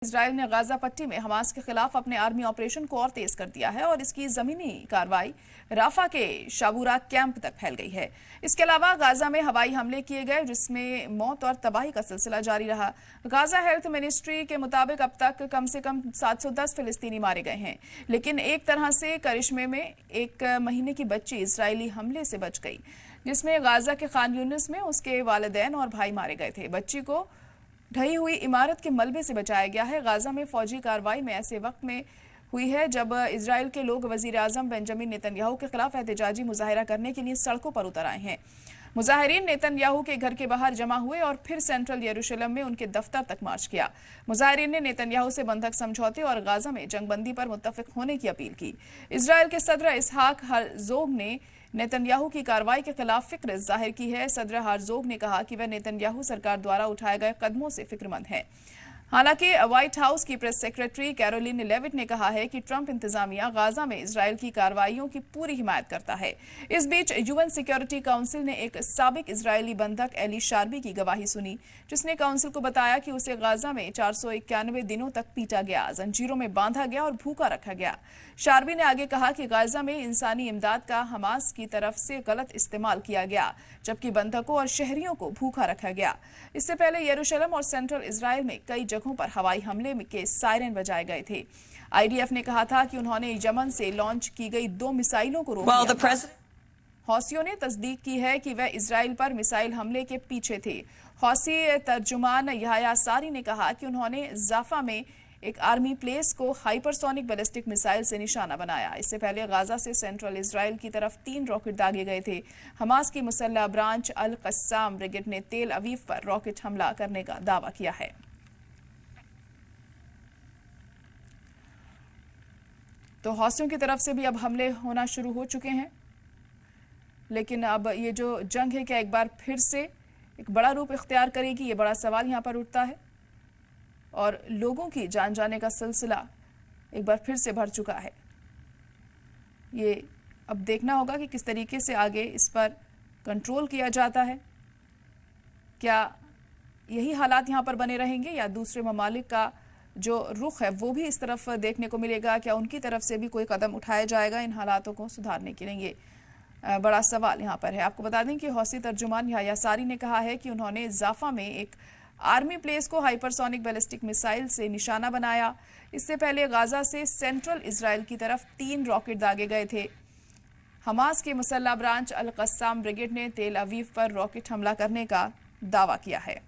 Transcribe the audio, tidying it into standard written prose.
اسرائیل نے غزہ پٹی میں حماس کے خلاف اپنے آرمی آپریشن کو اور تیز کر دیا ہے اور اس کی زمینی کارروائی رافا کے شابورا کیمپ تک پھیل گئی ہے۔ اس کے علاوہ غزہ میں ہوائی حملے کیے گئے جس میں موت اور تباہی کا سلسلہ جاری رہا۔ غزہ ہیلتھ منسٹری کے مطابق اب تک کم سے کم 710 فلسطینی مارے گئے ہیں، لیکن ایک طرح سے کرشمے میں ایک مہینے کی بچی اسرائیلی حملے سے بچ گئی، جس میں غزہ کے خان یونس میں اس کے والدین اور بھائی مارے گئے تھے۔ بچی کو ڈھئی ہوئی عمارت کے ملبے سے بچایا گیا ہے۔ غزہ میں فوجی کارروائی میں ایسے وقت میں ہوئی ہے جب اسرائیل کے لوگ وزیر اعظم بنجامن نیتن یاہو کے خلاف احتجاجی مظاہرہ کرنے کے لیے سڑکوں پر اتر آئے ہیں۔ مظاہرین نیتن یاہو کے گھر کے باہر جمع ہوئے اور پھر سینٹرل یروشلم میں ان کے دفتر تک مارچ کیا۔ مظاہرین نے نیتن یاہو سے بندھک سمجھوتے اور غزہ میں جنگ بندی پر متفق ہونے کی اپیل کی۔ اسرائیل کے صدر اسحاق ہرزوگ نے نیتن یاہو کی کارروائی کے خلاف فکر ظاہر کی ہے۔ صدر ہرزوگ نے کہا کہ وہ نیتن یاہو سرکار دوارا اٹھائے گئے قدموں سے فکر مند ہیں۔ حالانکہ وائٹ ہاؤس کی پریس سیکریٹری کیرولین لیوٹ نے کہا ہے کہ ٹرمپ انتظامیہ غزہ میں اسرائیل کی کارروائیوں کی پوری حمایت کرتا ہے۔ اس بیچ UN سیکیورٹی کونسل نے ایک سابق اسرائیلی بندھک ایلی شاربی کی گواہی سنی، جس نے کونسل کو بتایا کہ اسے غزہ میں 491 دنوں تک پیٹا گیا، زنجیروں میں باندھا گیا اور بھوکا رکھا گیا۔ شاربی نے آگے کہا کہ غزہ میں انسانی امداد کا حماس کی طرف سے غلط استعمال کیا گیا، جبکہ بندھکوں اور شہریوں کو بھوکا رکھا گیا۔ اس سے پہلے یروشلم اور سینٹرل اسرائیل میں کئی جگہوں پر ہوائی حملے کے سائرن بجائے گئے تھے۔ IDF نے کہا تھا کہ انہوں نے یمن سے لانچ کی گئی 2 میسائلوں کو روک دیا تھا۔ حوثیوں نے تصدیق کی ہے کہ وہ اسرائیل پر میسائل حملے کے پیچھے تھے۔ حوثی ترجمان یحییٰ ساری نے کہا کہ انہوں نے رافہ میں ایک آرمی پلیس کو ہائپرسونک بیلسٹک میسائل سے نشانہ بنایا۔ اس سے پہلے غزہ سے سینٹرل اسرائیل کی طرف 3 راکٹ داغے گئے تھے۔ حماس کی مسلح برانچ القسام بریگیڈ نے تیل اویو پر راکٹ حملہ کرنے کا دعویٰ کیا ہے۔ تو حوثیوں کی طرف سے بھی اب حملے ہونا شروع ہو چکے ہیں، لیکن اب یہ جو جنگ ہے کیا ایک بار پھر سے ایک بڑا روپ اختیار کرے گی، یہ بڑا سوال یہاں پر اٹھتا ہے، اور لوگوں کی جان جانے کا سلسلہ ایک بار پھر سے بڑھ چکا ہے۔ یہ اب دیکھنا ہوگا کہ کس طریقے سے آگے اس پر کنٹرول کیا جاتا ہے۔ کیا یہی حالات یہاں پر بنے رہیں گے یا دوسرے ممالک کا جو رخ ہے وہ بھی اس طرف دیکھنے کو ملے گا؟ کیا ان کی طرف سے بھی کوئی قدم اٹھایا جائے گا ان حالاتوں کو سدھارنے کے لیے؟ یہ بڑا سوال یہاں پر ہے۔ آپ کو بتا دیں کہ حوثی ترجمان یحییٰ ساری نے کہا ہے کہ انہوں نے رافہ میں ایک آرمی پلیس کو ہائپرسونک بیلسٹک میسائل سے نشانہ بنایا۔ اس سے پہلے غزہ سے سینٹرل اسرائیل کی طرف 3 راکٹ داغے گئے تھے۔ حماس کی مسلح برانچ القسام بریگیڈ نے تیل اویو پر راکٹ حملہ کرنے کا دعویٰ کیا ہے۔